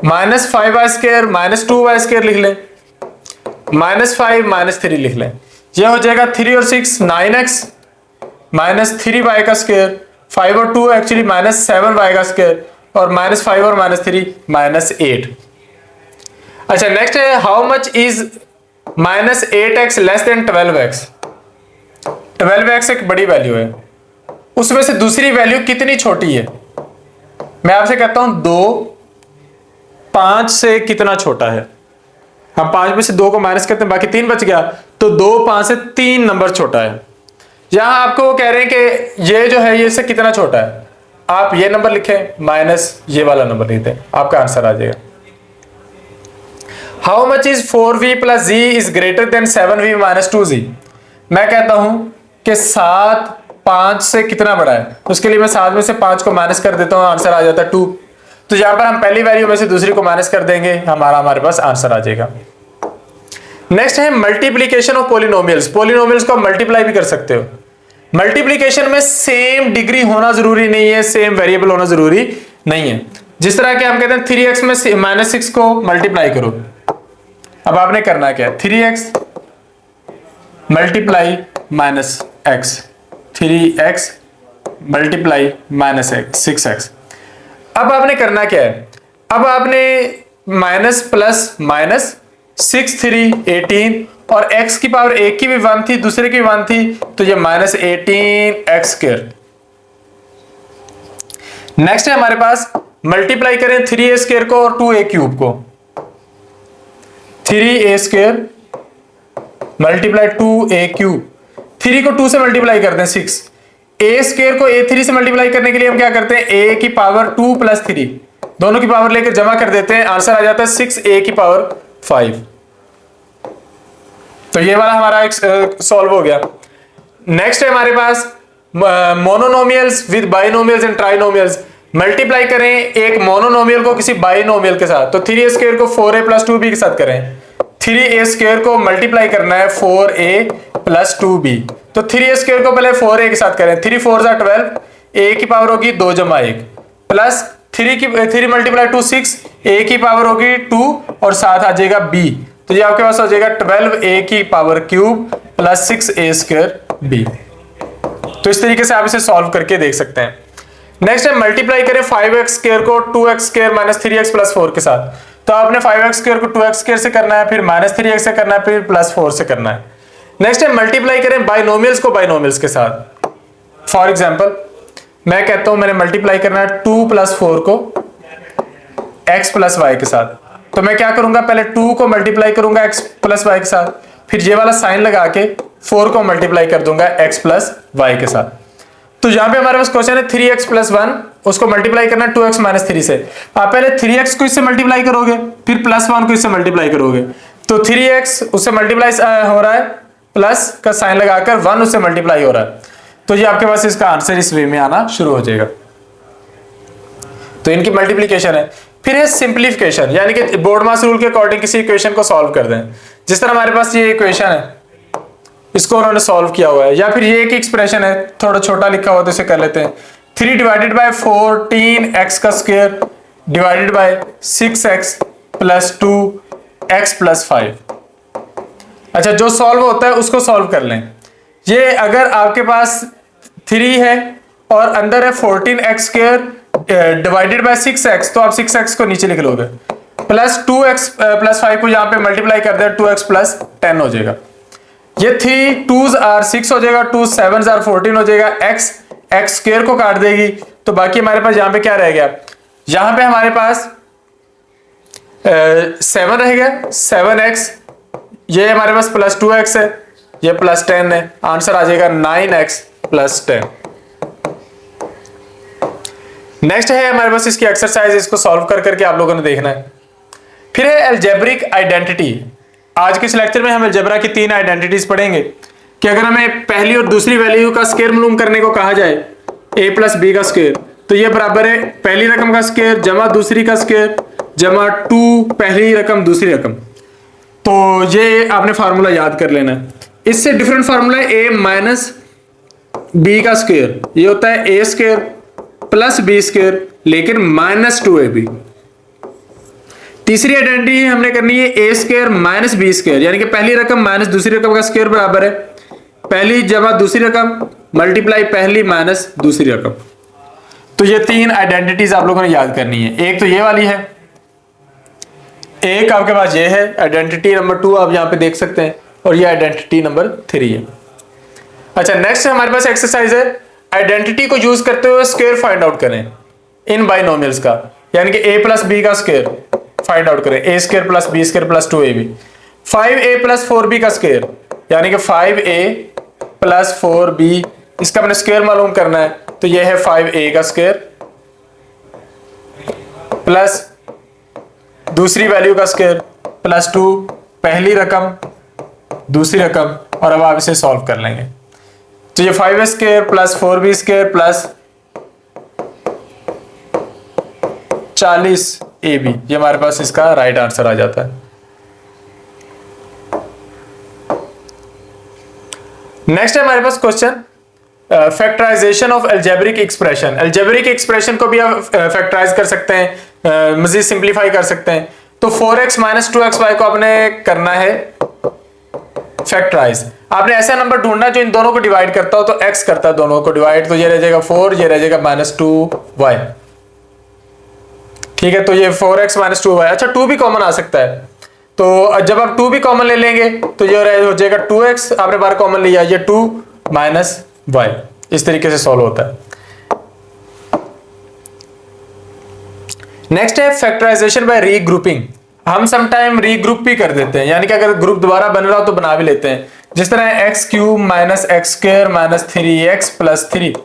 minus 5y square minus 2y square लिख लें, माइनस 5 माइनस 3 लिख लें। यह हो जाएगा 3 और 6 9x -3y का स्क्वायर, 5 और 2 एक्चुअली -7y का स्क्वायर, और -5 और -3 -8। अच्छा नेक्स्ट है how much is -8x less than 12x। 12x एक बड़ी वैल्यू है, उसमें से दूसरी वैल्यू कितनी छोटी है। मैं आपसे कहता हूं 2 5 से कितना छोटा है। हम 5 में से 2 को माइनस करते हैं, बाकी 3 बच गया, तो 2 5 से 3 नंबर छोटा है। यहां आपको वो कह रहे हैं कि ये जो है ये इससे कितना छोटा है, आप ये नंबर लिखें माइनस ये वाला नंबर लिख दें, आपका आंसर आ जाएगा। How much is 4v plus Z is greater than 7v minus 2z। मैं कहता हूं कि 7 5 से कितना बड़ा है, उसके लिए मैं 7 में से 5 को माइनस कर देता हूं, आंसर आ जाता है 2। तो यहां पर हम पहली वैल्यू में से दूसरी को माइनस कर देंगे, हमारे पास आंसर आ जाएगा। नेक्स्ट है मल्टीप्लीकेशन ऑफ पॉलिनोमियल्स। पॉलिनोमियल्स को मल्टीप्लाई भी कर सकते हो। मल्टीप्लीकेशन में सेम डिग्री होना जरूरी नहीं है, सेम वेरिएबल होना जरूरी नहीं है। जिस तरह के हम कहते हैं 3x में -6 को मल्टीप्लाई करो। अब आपने करना क्या है, 3x multiply -x, 3x multiply -6x। अब आपने करना क्या है, अब आपने माइनस प्लस माइनस 6 3 18 और x की पावर एक की भी 1 थी, दूसरे की 1 थी, तो ये -18x²। नेक्स्ट है हमारे पास मल्टीप्लाई करें 3a² को और 2a³ को। 3a² मल्टीप्लाई 2a³, 3 को 2 से मल्टीप्लाई करते हैं 6, a² को a3 से मल्टीप्लाई करने के लिए हम क्या करते हैं, a की पावर 2 + 3 दोनों की पावर लेकर जमा कर देते हैं, आंसर आ जाता है 6a की पावर 5। तो ये वाला हमारा एक सॉल्व हो गया। नेक्स्ट है हमारे पास mononomials with binomials and trinomials. Multiply करें एक मोनोनोमियल को किसी बाइनोमियल के साथ, तो 3a² को 4a + 2b के साथ करें। 3a² को मल्टीप्लाई करना है 4a + 2b, तो 3a² को पहले 4a के साथ करें, 3 4 12, a की पावर होगी 2 + 1 प्लस 3 मल्टीप्लाई 2 6, a की पावर होगी 2 और साथ आ जाएगा b, तो ये आपके पास हो जाएगा 12a की पावर क्यूब प्लस 6a²b। तो इस तरीके से आप इसे सॉल्व करके देख सकते हैं। नेक्स्ट है मल्टीप्लाई करें 5x² को 2x² - 3x + 4 के साथ, तो आपने 5x² को 2x² से करना है, फिर -3x से करना है, फिर +4 से करना है। नेक्स्ट है मल्टीप्लाई करें बाइनोमियल्स को बाइनोमियल्स के साथ। फॉर एग्जांपल मैं कहता हूं मैंने मल्टीप्लाई करना है 2 + 4 को x + y के साथ, तो मैं क्या करूंगा, पहले 2 को मल्टीप्लाई करूंगा x + y के साथ, फिर ये वाला साइन लगा के 4 को मल्टीप्लाई कर दूंगा x + y के साथ। तो यहां पे हमारे पास क्वेश्चन है 3x + 1, उसको मल्टीप्लाई करना है 2x - 3 से। आप पहले 3x को इससे मल्टीप्लाई करोगे, फिर +1 को इससे मल्टीप्लाई करोगे, तो 3x उससे मल्टीप्लाई हो रहा है, प्लस का साइन लगाकर 1 उससे मल्टीप्लाई हो रहा है, तो ये आपके पास इसका आंसर इस वे में आना शुरू हो जाएगा। तो इनकी मल्टीप्लीकेशन है। फिर है सिंप्लीफिकेशन, यानी कि बोर्ड मास रूल के अकॉर्डिंग किसी इक्वेशन को सॉल्व कर दें। जिस तरह हमारे पास ये इक्वेशन है, इसको उन्होंने सॉल्व किया हुआ है, या फिर ये एक एक्सप्रेशन है थोड़ा छोटा लिखा हुआ, तो इसे कर लेते हैं 3 / 14x² divided by 6x + 2x + 5। अच्छा, जो सॉल्व होता है उसको सॉल्व कर लें। ये अगर आपके पास 3 है और अंदर है 14x² डिवाइडेड बाय 6x, तो आप 6x को नीचे लिख लोगे, प्लस 2x + 5 को यहां पे मल्टीप्लाई कर दे, 2x + 10 हो जाएगा। ये 3 2s are 6 हो जाएगा, 2 7s are 14 हो जाएगा, x² को काट देगी, तो बाकी हमारे पास यहां पे क्या रह गया, यहां पे हमारे पास 7 रह गया, 7x, ये हमारे पास प्लस 2x है, ये प्लस 10 है, आंसर आ जाएगा 9x + 10। नेक्स्ट है हमारे पास इसकी एक्सरसाइज, इसको सॉल्व कर करके आप लोगों ने देखना है। फिर है अलजेब्रिक आइडेंटिटी। आज के इस लेक्चर में हम अलजेब्रा की 3 आइडेंटिटीज पढ़ेंगे कि अगर हमें पहली और दूसरी वैल्यू का स्क्वायर मालूम करने को कहा जाए, a + b का स्क्वायर, तो ये बराबर है पहली रकम का स्क्वायर जमा दूसरी का स्क्वायर जमा 2 पहली रकम दूसरी रकम। तो ये आपने फार्मूला याद कर लेना है। इससे डिफरेंट फार्मूला है a - b का स्क्वायर, ये होता है a² + b² लेकिन -2ab। तीसरी आइडेंटिटी हमने करनी है a² - b², यानी कि पहली रकम माइनस दूसरी रकम का स्क्वायर बराबर है पहली जमा दूसरी रकम मल्टीप्लाई पहली माइनस दूसरी रकम। तो ये तीन आइडेंटिटीज आप लोगों ने याद करनी है। एक तो ये वाली है, एक आपके पास ये है आइडेंटिटी नंबर 2, आप यहां पे देख सकते हैं, और ये आइडेंटिटी नंबर 3 है। अच्छा, नेक्स्ट हमारे पास एक्सरसाइज है, आइडेंटिटी को यूज करते हुए स्क्वायर फाइंड आउट करें इन बाइनोमियल्स का, यानी कि a प्लस बी का स्क्वायर फाइंड आउट करें, a square plus B square plus 2ab। 5a plus 4b का स्क्वायर, यानी कि 5a प्लस 4b, इसका मैंने स्क्वायर मालूम करना है, तो यह है 5a का स्क्वायर प्लस दूसरी वैल्यू का स्क्वायर प्लस 2 पहली रकम दूसरी रकम, और अब आप इसे सॉल्व कर लेंगे। तो ये 5a square plus 4b square plus 40ab, ये हमारे पास इसका राइट आंसर आ जाता है। नेक्स्ट है हमारे पास question factorisation of algebraic expression. Algebraic expression को भी आप फैक्टराइज कर सकते हैं, मजीद सिंप्लीफाई कर सकते हैं। तो 4x माइनस 2xy को आपने करना है फैक्टराइज। आपने ऐसा नंबर ढूंढना जो इन दोनों को डिवाइड करता हो, तो x करता है दोनों को डिवाइड, तो ये रह जाएगा 4, ये रह जाएगा माइनस 2y। ठीक है, तो ये 4x माइनस 2y। अच्छा, 2 भी कॉमन आ सकता है, तो जब आप 2 भी कॉमन ले लेंगे तो ये हो जाएगा 2x, आपने बार कॉमन लिया, ये 2 माइनस y। इस तरीके से सॉल्व होता है। नेक्स्ट है फैक्टराइजेशन बाय रीग्रुपिंग। हम समटाइम रीग्रुप भी कर देते हैं, यानी कि अगर ग्रुप दोबारा बन रहा हो तो बना भी लेते हैं। जिस तरह x cube minus x square minus 3x plus 3,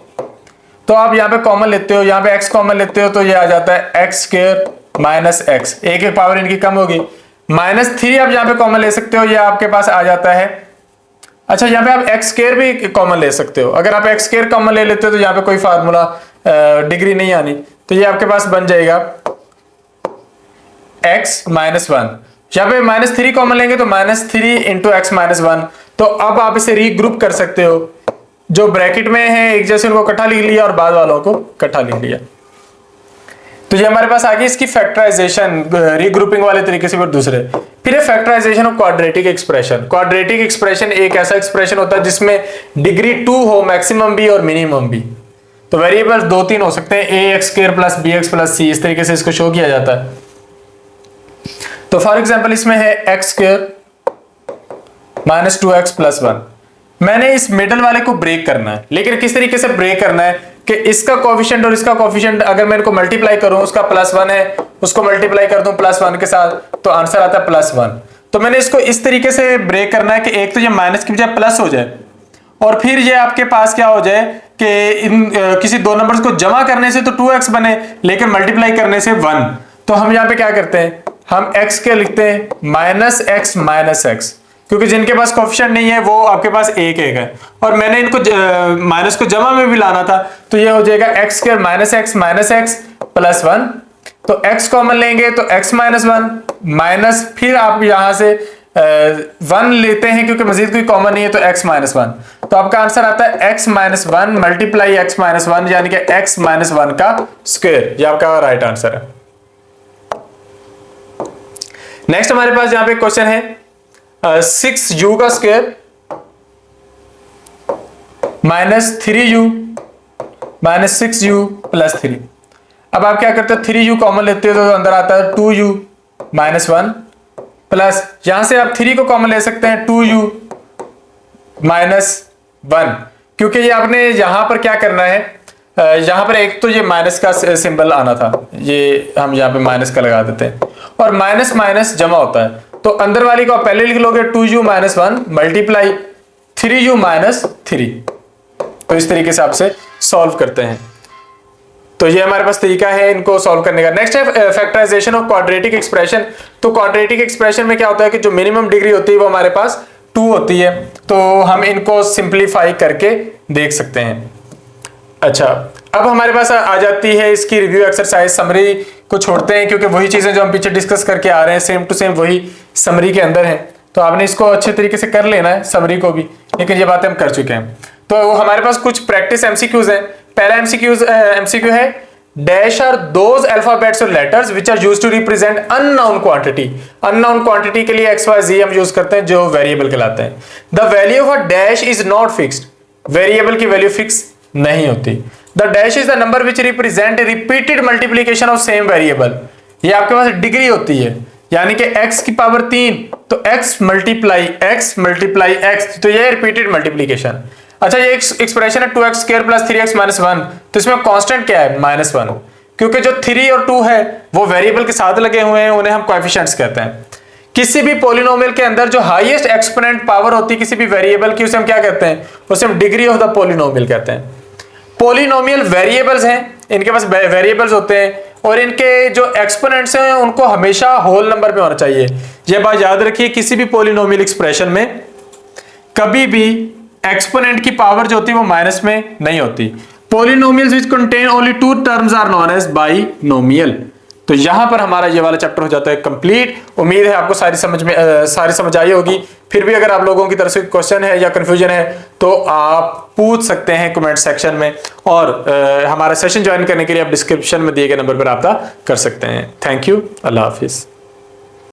तो आप यहाँ पे कॉमन लेते हो, यहाँ पे x कॉमन लेते हो, तो ये आ जाता है एक्स स्क्वायर माइनस एक्स, एक एक पावर इनकी कम होगी, माइनस 3 आप यहाँ पे कॉमन ले सकते हो, ये आपके पास आ जाता है। अच्छा, यहाँ पे आप एक्स स्क्वायर भी कॉमन ले सकते हो, अगर आप एक्स स्क्वायर कॉमन ले लेते हो तो यहाँ पे कोई फार्मूला डिग्री नहीं आनी, तो ये आपके पास बन जाएगा x माइनस 1। यहाँ पे माइनस 3 कॉमन लेंगे तो माइनस 3 इंटू एक्स माइनस 1। तो अब आप इसे रीग्रुप कर सकते हो, जो ब्रैकेट में है एक जैसे उनको इकट्ठा लिख लिया और बाद वालों को इकट्ठा लिख लिया। तो ये हमारे पास आ गई इसकी फैक्टराइजेशन रीग्रुपिंग वाले तरीके से। फिर दूसरे फिर है factorization of quadratic expression. Quadratic expression एक ऐसा एक्सप्रेशन होता है जिसमें डिग्री 2 हो, मैक्सिमम भी और मिनिमम भी। तो वेरिएबल 2-3 हो सकते हैं, a x square plus b x plus c, इस तरीके से इसको शो किया जाता है। तो फॉर एग्जाम्पल इसमें है x square minus 2x plus 1। मैंने इस मिडल वाले को ब्रेक करना है, लेकिन किस तरीके से ब्रेक करना है कि इसका कोफिशिएंट और इसका कोफिशिएंट अगर मैं इनको मल्टीप्लाई करूं, उसका +1 है, उसको मल्टीप्लाई कर दूं +1 के साथ, तो आंसर आता है +1। तो मैंने इसको इस तरीके से ब्रेक करना है कि एक तो ये माइनस की बजाय प्लस हो जाए, और फिर ये आपके पास क्या हो जाए कि इन किसी दो नंबर्स को जमा करने से तो 2x बने, लेकिन मल्टीप्लाई करने से 1। तो हम यहाँ पे क्या करते हैं, हम x के लिखते हैं -x माइनस x, क्योंकि जिनके पास कोफिशिएंट नहीं है वो आपके पास एक है, और मैंने इनको माइनस को जमा में भी लाना था, तो ये हो जाएगा x square minus x plus 1। तो x कॉमन लेंगे तो x माइनस 1 माइनस, फिर आप यहां से 1 लेते हैं क्योंकि मजीद कोई कॉमन नहीं है, तो x माइनस 1। तो आपका आंसर आता है x minus 1 multiply x minus 1, यानी कि x माइनस 1 का स्क्वायर। ये आपका राइट आंसर है। नेक्स्ट हमारे पास यहाँ पे क्वेश्चन है 6u का square minus 3u minus 6u plus 3। अब आप क्या करते हो, 3u कॉमन लेते हो तो अंदर आता है 2u माइनस 1 प्लस, यहां से आप 3 को कॉमन ले सकते हैं 2u माइनस 1, क्योंकि ये आपने यहां पर क्या करना है, यहां पर एक तो ये माइनस का सिंबल आना था, ये हम यहां पे माइनस का लगा देते हैं, और माइनस माइनस जमा होता है, तो अंदर वाली को आप पहले लिख लोगे 2u minus 1 multiply 3u minus 3। तो इस तरीके से आपसे सॉल्व करते हैं। तो ये हमारे पास तरीका है इनको सॉल्व करने का। नेक्स्ट है फैक्टराइजेशन ऑफ क्वाड्रेटिक एक्सप्रेशन। तो क्वाड्रेटिक एक्सप्रेशन में क्या होता है कि जो मिनिमम डिग्री होती है वो हमारे पास 2 होती है, तो हम इनको सिंप्लीफाई करके देख सकते हैं। अच्छा, अब हमारे पास आ जाती है इसकी रिव्यू एक्सरसाइज। समरी को छोड़ते हैं क्योंकि वही चीजें जो हम पीछे डिस्कस करके आ रहे हैं सेम टू सेम वही समरी के अंदर है, तो आपने इसको अच्छे तरीके से कर लेना है समरी को भी, लेकिन ये बातें हम कर चुके हैं। तो हमारे पास कुछ प्रैक्टिस एमसीक्यूज हैं। पहला एमसीक्यू है डैश आर दोज अल्फाबेट्स और letters which are used to represent unknown quantity. Unknown quantity के लिए XYZ हम यूज करते हैं जो वेरिएबल कहलाते हैं। The value of a dash is not fixed. Variable की वैल्यू फिक्स नहीं होती। The dash is the number which represent repeated multiplication of same variable. ये आपके पास डिग्री होती है, यानी कि x की पावर 3 तो x मल्टीप्लाई x, तो ये रिपीटेड मल्टीप्लीकेशन। अच्छा, ये एक्सप्रेशन है 2x square plus 3x minus 1, तो इसमें कांस्टेंट क्या है? -1, क्योंकि जो 3 और 2 है वो वेरिएबल के साथ लगे हुए हैं, उन्हें हम कोएफिशिएंट्स कहते हैं। किसी भी पॉलिनोमियल के अंदर जो हाईएस्ट एक्सपोनेंट पावर होती है किसी भी वेरिएबल की, उसे हम क्या कहते हैं? उसे हम डिग्री ऑफ द पॉलिनोमियल कहते हैं। पॉलिनोमियल वेरिएबल्स हैं, इनके पास वेरिएबल्स होते हैं और इनके जो एक्सपोनेंट्स हैं उनको हमेशा होल नंबर पे होना चाहिए। यह बात याद रखिए, किसी भी पॉलिनोमियल एक्सप्रेशन में कभी भी एक्सपोनेंट की पावर जो होती है वो माइनस में नहीं होती। Polynomials which contain only 2 terms are known as binomial. तो यहां पर हमारा ये वाला चैप्टर हो जाता है कंप्लीट। उम्मीद है आपको सारी समझ आई होगी। फिर भी अगर आप लोगों की तरफ से क्वेश्चन है या कंफ्यूजन है तो आप पूछ सकते हैं कमेंट सेक्शन में, और हमारा सेशन ज्वाइन करने के लिए आप डिस्क्रिप्शन में दिए गए नंबर पर रब्ता कर सकते हैं। Thank you, Allah Hafiz.